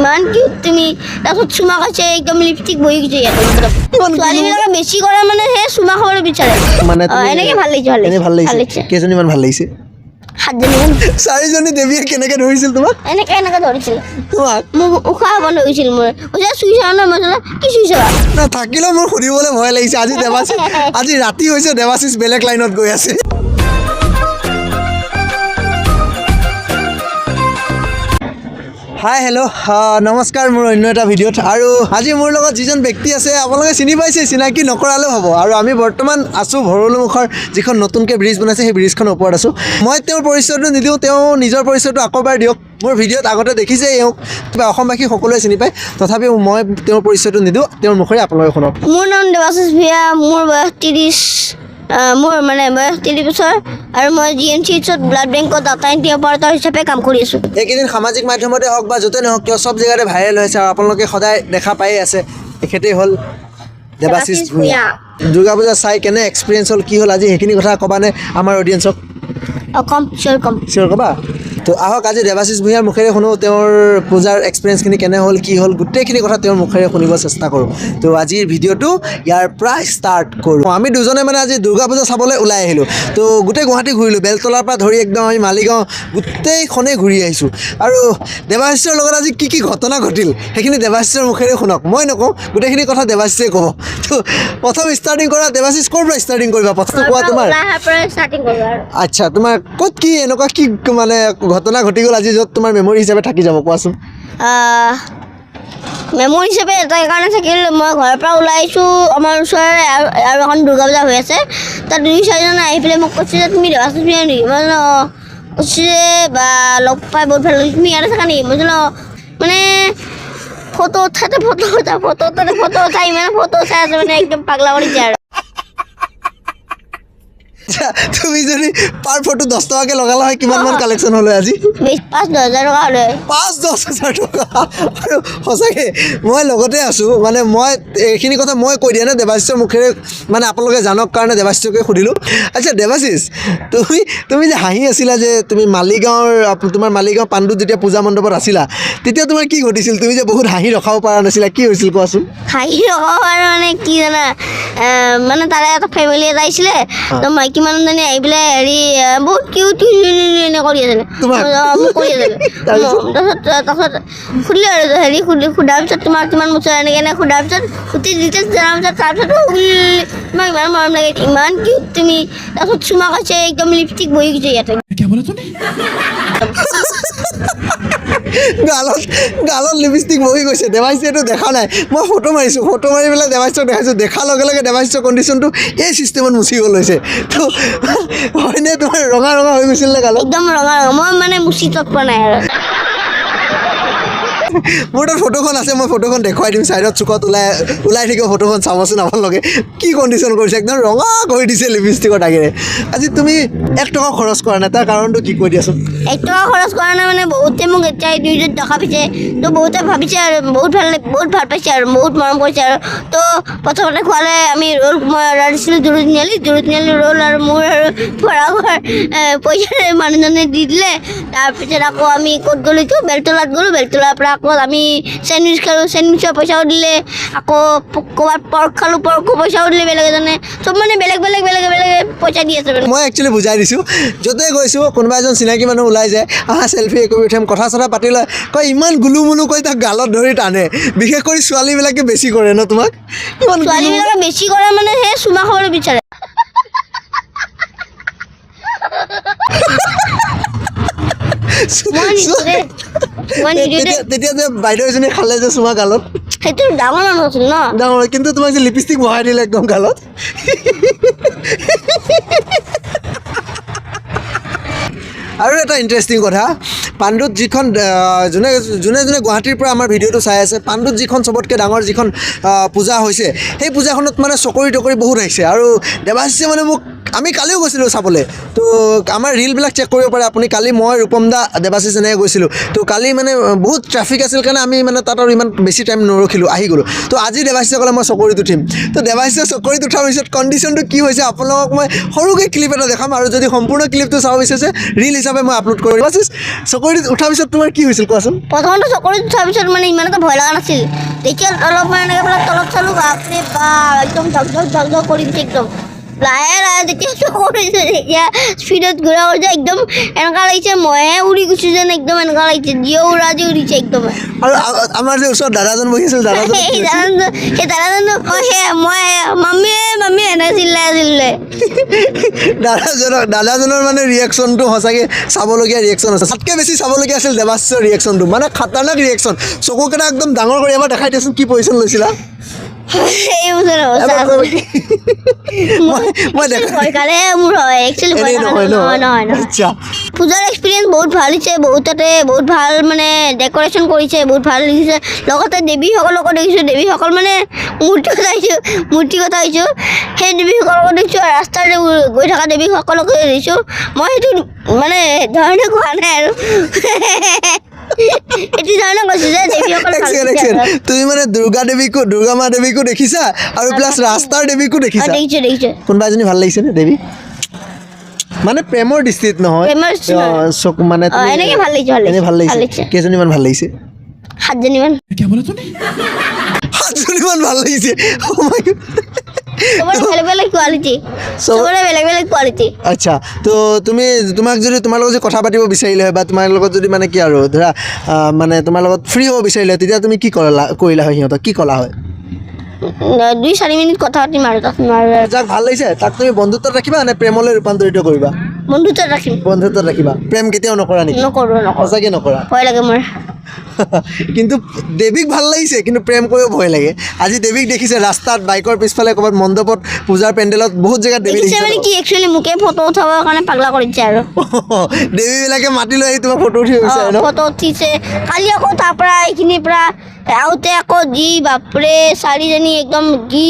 ইমান কিউট তুমি তাৰপিছত চুমা খাইছে একদম লিপষ্টিক বহি গৈছে ইয়াতে ছোৱালীবিলাকে বেছি কৰে মানে সেই চুমা খাবলৈ বিচাৰে মানে এনেকে ভাল লাগিছে ভাল লাগিছে কেইজনীমান ভাল লাগিছে 7জনীমান 4জনী দেৱীয়ে কেনেকে ধৰিছিল তোমাক এনেকে ধৰিছিল তোমাক মোক উশাহ বন্ধ হৈছিল মোৰ চুইছা ন মই কি চুইছা না থাকিলেও মোৰ সুধিবলৈ ভয় লাগিছে আজি দেৱাশিষ আজি ৰাতি হৈছে দেৱাশিষ বেলেগ লাইনত গৈ আছে হাই হেল্ল' নমস্কাৰ মোৰ অন্য এটা ভিডিঅ'ত আৰু আজি মোৰ লগত যিজন ব্যক্তি আছে আপোনালোকে চিনি পাইছে চিনাকি নকৰালেও হ'ব আৰু আমি বৰ্তমান আছোঁ ভৰলুমুখৰ যিখন নতুনকৈ ব্ৰিজ বনাইছে সেই ব্ৰিজখনৰ ওপৰত আছোঁ মই তেওঁৰ পৰিচয়টো নিদিওঁ তেওঁ নিজৰ পৰিচয়টো আকৌ এবাৰ দিয়ক মোৰ ভিডিঅ'ত আগতে দেখিছে এওঁক কিবা অসমবাসী সকলোৱে চিনি পায় তথাপিও মই তেওঁৰ পৰিচয়টো নিদিওঁ তেওঁৰ মুখেৰে আপোনালোকে শুনক মোৰ নাম দেৱাশিষ ভূঞা মোৰ বয়স 30 মোৰ মানে বয়স 30 বছৰ আৰু মই GMCHত ব্লাড বেংকত ডাটা এণ্ট্ৰি অপাৰেটৰ হিচাপে কাম কৰি আছোঁ এইকেইদিন সামাজিক মাধ্যমতে হওক বা য'তে নহওক কিয় চব জেগাতে ভাইৰেল হৈছে আৰু আপোনালোকে সদায় দেখা পায়ে আছে এখেতেই হ'ল দেৱাশিষ ভূঞা দুৰ্গা পূজা চাই কেনে এক্সপিৰিয়েঞ্চ হ'ল কি হ'ল আজি সেইখিনি কথা ক'বানে আমাৰ অডিয়েঞ্চক কম চিয়'ৰ ক'বা তো আহক আজি দেৱাশিষ ভূঞাৰ মুখেৰে শুনো তেওঁৰ পূজাৰ এক্সপিৰিয়েঞ্চখিনি কেনে হ'ল কি হ'ল গোটেইখিনি কথা তেওঁৰ মুখেৰে শুনিব চেষ্টা কৰোঁ তো আজিৰ ভিডিঅ'টো ইয়াৰ পৰা ষ্টাৰ্ট কৰোঁ আমি দুজনে মানে আজি দুৰ্গা পূজা চাবলৈ ওলাই আহিলোঁ তো গোটেই গুৱাহাটী ঘূৰিলোঁ বেলতলাৰ পৰা ধৰি একদম আমি মালিগাঁও গোটেইখনেই ঘূৰি আহিছোঁ আৰু দেৱাশিষৰ লগত আজি কি ঘটনা ঘটিল সেইখিনি দেৱাশিষৰ মুখেৰে শুনক মই নকওঁ গোটেইখিনি কথা দেৱাশিষে ক'ব তো প্ৰথম ষ্টাৰ্টিং কৰা দেৱাশিষ ক'ৰ পৰা ষ্টাৰ্টিং কৰিবা প্ৰথম কোৱা তোমাৰ আচ্ছা তোমাৰ ক'ত কি এনেকুৱা কি মানে ঘটনা ঘটি গ'ল আজি য'ত তোমাৰ মেমৰি হিচাপে থাকি যাব কোৱাচোন মেমৰি হিচাপে এটা কাৰণে থাকিল মই ঘৰৰ পৰা ওলাই আহিছোঁ আমাৰ ওচৰৰে আৰু এখন দুৰ্গা পূজা হৈ আছে তাত 2-4জনে আহি পেলাই মোক কৈছে যে তুমি দেৱাশিষ ভূঞা নেকি মই কৈছোঁ যে বা লগ পাই বহুত ভাল লাগিছে তুমি ইয়াতে থাকা নেকি মই মানে ফটো উঠাই ইমান ফটো উঠাই আছে মানে একদম পাগলা কৰিছে আৰু তুমি যদি পাৰ ফটো 10 টকাকৈ লগালা হয় কিমানমান কালেকশ্যন হ'লে আজি 5-10 টকা হ'লে 5-10 টকা আৰু সঁচাকৈ মই লগতে আছোঁ মানে মই এইখিনি কথা মই কৈ দিয়া নাই দেৱাশিষৰ মুখেৰে মানে আপোনালোকে জানক কাৰণে দেৱাশিষকে সুধিলোঁ আচ্ছা দেৱাশিষ তুমি যে হাঁহি আছিলা যে তুমি তোমাৰ মালিগাঁৱৰ পাণ্ডুত যেতিয়া পূজা মণ্ডপত আছিলা তেতিয়া তোমাৰ কি ঘটিছিল তুমি যে বহুত হাঁহি ৰখাব পৰা নাছিলা কি হৈছিল কোৱাচোন হাঁহি ৰখাব পৰা মানে কি জানা মানে তাৰে এটা ফেমিলি এটা আহিছিলে তো মাইকী মানুহজনী আহি পেলাই হেৰি বহুত কিউট কৰি আছিলে মোক কৰি আছিলে তাৰপিছত সুধিলে আৰু হেৰি সোধাৰ পিছত তোমাৰ কিমান বছৰ এনেকৈ সোধাৰ পিছত গোটেই ডিটেইলছ জনাৰ পিছত তাৰপিছত তোমাক ইমান মৰম লাগে ইমান কিউট তুমি তাৰপিছত চুমা খাইছে একদম লিপষ্টিক বহি গৈছে ইয়াতে গালত লিপষ্টিক বহি গৈছে দেৱাশিষে এইটো দেখা নাই মই ফটো মাৰিছোঁ ফটো মাৰি পেলাই দেৱাশিষক দেখাইছোঁ দেখাৰ লগে লগে দেৱাশিষৰ কণ্ডিশ্যনটো এই চিষ্টেমত মুচি গ'ল হৈছে তো হয়নে তোমাৰ ৰঙা হৈ গৈছিল নে গালত একদম ৰঙা মই মানে মুচি তত পোৱা নাই আৰু মোৰ তাত ফটোখন আছে মই ফটোখন দেখুৱাই দিম ছাইডত চুকত ওলাই থাকিব ফটোখন চাবচোন আপোনালোকে কি কণ্ডিশ্যন কৰিছে একদম ৰঙা কৰি দিছে লিপষ্টিকৰ দাগেৰে আজি তুমি 1 টকা খৰচ কৰা নাই তাৰ কাৰণটো কি কৈ দিয়াচোন 1 টকা খৰচ কৰা নাই মানে বহুতে মোক এতিয়া 2 টকা পাইছে তো বহুতে ভাবিছে আৰু বহুত ভাল পাইছে আৰু বহুত মৰম কৰিছে আৰু তো প্ৰথমতে খোৱালে আমি ৰোল মই অৰ্ডাৰ দিছিলোঁ জুৰুত ৰোল আৰু মোৰ আৰু পৰাঘৰ পইচা মানুহজনে দি দিলে তাৰপিছত আকৌ আমি ক'ত গ'লোঁ বেলতলাত গ'লোঁ বেলতলাৰ পৰা আকৌ আমি চেণ্ডউইচ খালোঁ চেণ্ডউইচৰ পইচাও দিলে আকৌ ক'ৰবাত পৰ্ক খালোঁ পৰ্কৰ পইচাও দিলে বেলেগ এজনে চব মানে বেলেগ পইচা দি আছে মই একচুৱেলি বুজাই দিছোঁ য'তে গৈছোঁ কোনোবা এজন চিনাকি মানুহ ওলাই যায় চেল্ফি কৰি উঠাম কথা চথা পাতি লয় কয় ইমান গুলুমুলু কৈ তাক গালত ধৰি টানে বিশেষ কৰি ছোৱালীবিলাকে বেছি কৰে ন তোমাক ছোৱালীবিলাকে বেছি কৰে মানে সেই চুমা খাবলৈ বিচাৰে তেতিয়া যে বাইদেউ এজনী খালে যে চুমা গালত সেইটো ডাঙৰ মানুহ আছিল ন ডাঙৰ কিন্তু তোমাক যে লিপষ্টিক বহাই দিলে একদম গালত আৰু এটা ইণ্টাৰেষ্টিং কথা পাণ্ডুত যিখন যোনে গুৱাহাটীৰ পৰা আমাৰ ভিডিঅ'টো চাই আছে পাণ্ডুত যিখন চবতকৈ ডাঙৰ যিখন পূজা হৈছে সেই পূজাখনত মানে চকৰি টকৰি বহুত আহিছে আৰু দেৱাশিষে মানে মোক আমি কালিও গৈছিলোঁ চাবলৈ তো আমাৰ ৰিলবিলাক চেক কৰিব পাৰে আপুনি কালি মই ৰূপম দা দেৱাশিষ এনেকৈ গৈছিলোঁ তো কালি মানে বহুত ট্ৰাফিক আছিল কাৰণে আমি মানে তাত আৰু ইমান বেছি টাইম নৰখিলোঁ আহি গ'লোঁ তো আজি দেৱাশিষে ক'লে মই চকৰিত উঠিম তো দেৱাশিষে চকৰিত উঠাৰ পিছত কণ্ডিশ্যনটো কি হৈছে আপোনালোকক মই সৰুকৈ ক্লিপ এটা দেখাম আৰু যদি সম্পূৰ্ণ ক্লিপটো চাব বিচাৰিছে ৰিল হিচাপে মই আপলোড কৰিম দেৱাশিষ চকৰিত উঠাৰ পিছত তোমাৰ কি হৈছিল কোৱাচোন প্ৰথমতে চকৰিত উঠাৰ পিছত মানে ইমান এটা ভয় লগা নাছিল তেতিয়া অলপ মানে এনেকৈ পেলাই তলত চালোঁ বাপৰে বাপ একদম ঢক ঢক কৰি দিছে একদম লাহে লাহে যেতিয়া চকৰিছে তেতিয়া স্পীডত ঘূৰা কৰিছে একদম এনেকুৱা লাগিছে মইহে উৰি গৈছোঁ যেন একদম এনেকুৱা লাগিছে জিঅ' উৰা যি উৰিছে একদম আৰু আমাৰ যে ওচৰত দাদাজন বহিছিল দাদাজন সেই দাদাজন মই মামী এনে চিল্লাই আছিলে দাদাজনৰ মানে ৰিয়েকশ্যনটো সঁচাকৈ চাবলগীয়া ৰিয়েকশ্যন আছে তাতকৈ বেছি চাবলগীয়া আছিল দেৱাশিষৰ ৰিয়েকশ্যনটো মানে খাতাৰনাক ৰিয়েকশ্যন চকুকেইটা একদম ডাঙৰ কৰি এবাৰ দেখাই দিয়াচোন কি পজিশ্যন লৈছিলা পূজাৰ এক্সপিৰিয়েঞ্চ বহুত ভাল হৈছে বহুত তাতে বহুত ভাল মানে ডেক'ৰেশ্যন কৰিছে বহুত ভাল দেখিছে লগতে দেৱীসকলকো দেখিছোঁ দেৱীসকল মানে মূৰ্তি কথা আহিছোঁ সেই দেৱীসকলকো দেখিছোঁ ৰাস্তাত গৈ থকা দেৱীসকলকো দেখিছোঁ মই সেইটো মানে ধৰণে কোৱা নাই আৰু তুমি মানে দুৰ্গা মা দেৱীকো দেখিছা আৰু প্লাছ ৰাস্তাৰ দেৱীকো দেখিছা কোনোবা এজনী ভাল লাগিছে নে দেৱী মানে প্ৰেমৰ দৃষ্টিত নহয় মানে ভাল লাগিছে কেইজনীমান ভাল লাগিছে 7জনীমান ভাল লাগিছে আচ্ছা তো তোমাক যদি তোমাৰ লগত যদি কথা পাতিব বিচাৰিলে হয় বা তোমাৰ লগত যদি মানে কি আৰু ধৰা মানে তোমাৰ লগত ফ্ৰী হ'ব বিচাৰিলে তেতিয়া তুমি কি কৰিলা হয় সিহঁতক কি ক'লা হয় 2-4 মিনিট কথা পাতিম আৰু যাক ভাল লাগিছে তাক তুমি বন্ধুত্বত ৰাখিবা নে প্ৰেমলৈ ৰূপান্তৰিত কৰিবা বন্ধুত্বত ৰাখিবা প্ৰেম কেতিয়াও নকৰা নেকি নকৰোঁ সঁচাকৈ নকৰা ভয় লাগে মোৰ কিন্তু দেৱীক ভাল লাগিছে কিন্তু প্ৰেম কৰিও ভয় লাগে আজি দেৱীক দেখিছে ৰাস্তাত বাইকৰ পিছফালে ক'ৰবাত মণ্ডপত পূজাৰ পেণ্ডেলত বহুত জেগাত দেৱী দেখিছে মানে কি একচুৱেলি মোকে ফটো উঠাবৰ কাৰণে পাগলা কৰিছে আৰু দেৱীবিলাকে মাতি লৈ আহি তোমাক ফটো উঠিব বিচাৰে ন ফটো উঠিছে কালি আকৌ তাৰ পৰা এইখিনিৰ পৰা আহোঁতে আকৌ যি বাপৰে 4জনী একদম যি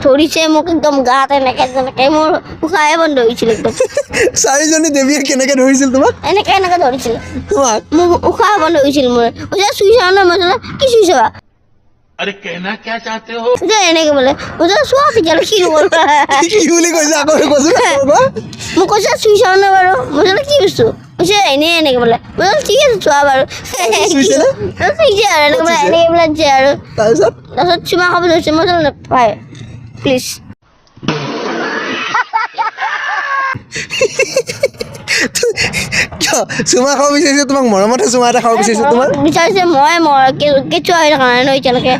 ধৰিছে মোক একদম গাত এনেকৈ মোৰ উশাহে বন্ধ হৈছিল একদম 4জনী দেৱীয়ে কেনেকৈ ধৰিছিল তোমাক এনেকৈ ধৰিছিল তোমাক মোক উশাহ বন্ধ হৈছিল মোৰ চুই চাওঁ ন মই কি চুই চাবা अरे कहना क्या चाहते हो এনেকৈ বোলে চোৱা তেতিয়াহ'লে কি কি বুলি কৈছে আকৌ কৈছে মোক কৈছে চুই চাওঁ ন বাৰু মই কি বস্তু কৈছে এনেকৈ বোলে ঠিক আছে চোৱা বাৰু চুইছে আৰু এনেকৈ বোলে দিছে আৰু তাৰপিছত চুমা খাব ধৰিছে মই নাপায় প্লিজ চুমা খাব বিচাৰিছে তোমাক মৰমতে চুমা এটা খাব বিচাৰিছে তোমাক বিচাৰিছে মই কেঁচুৱা হৈ থকা নাই ন এতিয়ালৈকে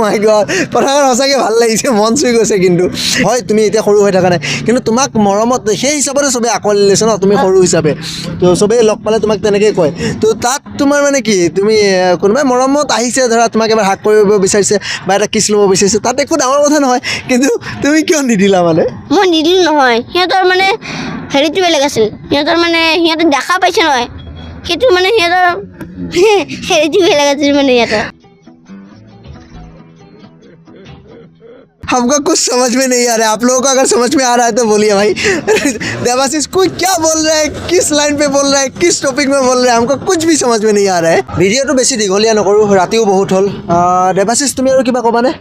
মাই গড কথাষাৰ সঁচাকৈ ভাল লাগিছে মন চুই গৈছে কিন্তু হয় তুমি এতিয়া সৰু হৈ থকা নাই কিন্তু তোমাক মৰমত সেই হিচাপতে চবেই আঁকোৱালি লৈছে ন তুমি সৰু হিচাপে তো চবেই লগ পালে তোমাক তেনেকৈ কয় তো তাত তোমাৰ মানে কি তুমি কোনোবাই মৰমত আহিছে ধৰা তোমাক এবাৰ হাক কৰিব বিচাৰিছে বা এটা কিছ ল'ব বিচাৰিছে তাত একো ডাঙৰ কথা নহয় কিন্তু তুমি কিয় নিদিলা মানে মই নিদিলোঁ নহয় সিহঁতৰ মানে হেৰিটো বেলেগ আছিল সিহঁতে দেখা পাইছে নহয় সেইটো মানে সিহঁতৰ হেৰিটো বেলেগ আছিল মানে সিহঁতৰ हमको कुछ समझ में नहीं आ रहा है आप लोगों को अगर समझ में आ रहा है तो बोलिए भाई देवाशीष कोई क्या बोल रहा है किस लाइन पे बोल रहा है किस टॉपिक में बोल रहा है हमको कुछ भी समझ में नहीं आ रहा है वीडियो तो बेसी दीघलिया नकरूँ रातिও बहुत हल देवाशीष তুমি আৰু কিবা ক'বানে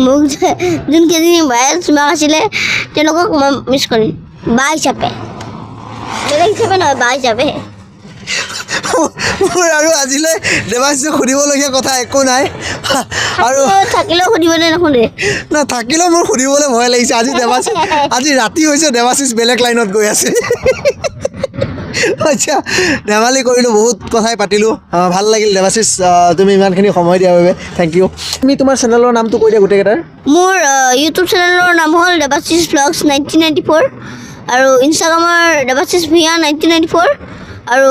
মোক যোনকেইজনী বায়ে চুমা আছিলে তেওঁলোকক মই মিছ কৰিম বা হিচাপে বেলেগ হিচাপে নহয় বা হিচাপে মোৰ আৰু আজিলৈ দেৱাশিষক সুধিবলগীয়া কথা একো নাই আৰু থাকিলেও সুধিবলৈ নুশুনে না থাকিলেও মোৰ সুধিবলৈ ভয় লাগিছে আজি ৰাতি হৈছে দেৱাশিষ বেলেগ লাইনত গৈ আছে আচ্ছা ধেমালি কৰিলোঁ বহুত কথাই পাতিলোঁ ভাল লাগিল দেৱাশিষ তুমি ইমানখিনি সময় দিয়াৰ বাবে থেংক ইউ তুমি তোমাৰ চেনেলৰ নামটো কৈ দিয়া গোটেইকেইটাৰ মোৰ ইউটিউব চেনেলৰ নাম হ'ল দেৱাশিষ ব্লগছ 1994 আৰু ইনষ্টাগ্ৰামৰ দেৱাশিষ ভূঞা 1994 আৰু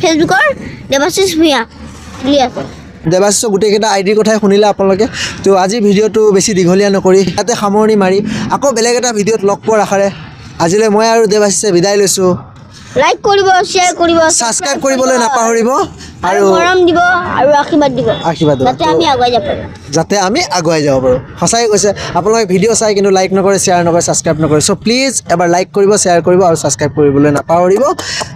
ফেচবুকৰ দেৱাশিষ ভূঞা বুলি আছে দেৱাশিষৰ গোটেইকেইটা আইডিৰ কথাই শুনিলে আপোনালোকে তো আজি ভিডিঅ'টো বেছি দীঘলীয়া নকৰি ইয়াতে সামৰণি মাৰি আকৌ বেলেগ এটা ভিডিঅ'ত লগ পোৱাৰ আশাৰে আজিলৈ মই আৰু দেৱাশিষে বিদায় লৈছোঁ লাইক কৰিব শ্বেয়াৰ কৰিব ছাবস্ক্ৰাইব কৰিবলৈ নাপাহৰিব আৰু মৰম দিব আৰু আশীৰ্বাদ দিব যাতে আমি আগুৱাই যাব পাৰোঁ সঁচাই কৈছে আপোনালোকে ভিডিঅ' চাই কিন্তু লাইক নকৰে শ্বেয়াৰ নকৰে ছাবস্ক্ৰাইব নকৰে চ' প্লিজ এবাৰ লাইক কৰিব শ্বেয়াৰ কৰিব আৰু ছাবস্ক্ৰাইব কৰিবলৈ নাপাহৰিব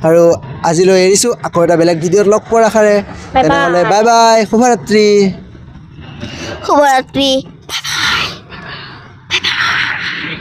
আৰু আজিলৈ এৰিছোঁ আকৌ এটা বেলেগ ভিডিঅ'ত লগ পোৱাৰ আশাৰে তেনেহ'লে বাই বাই শুভৰাত্ৰি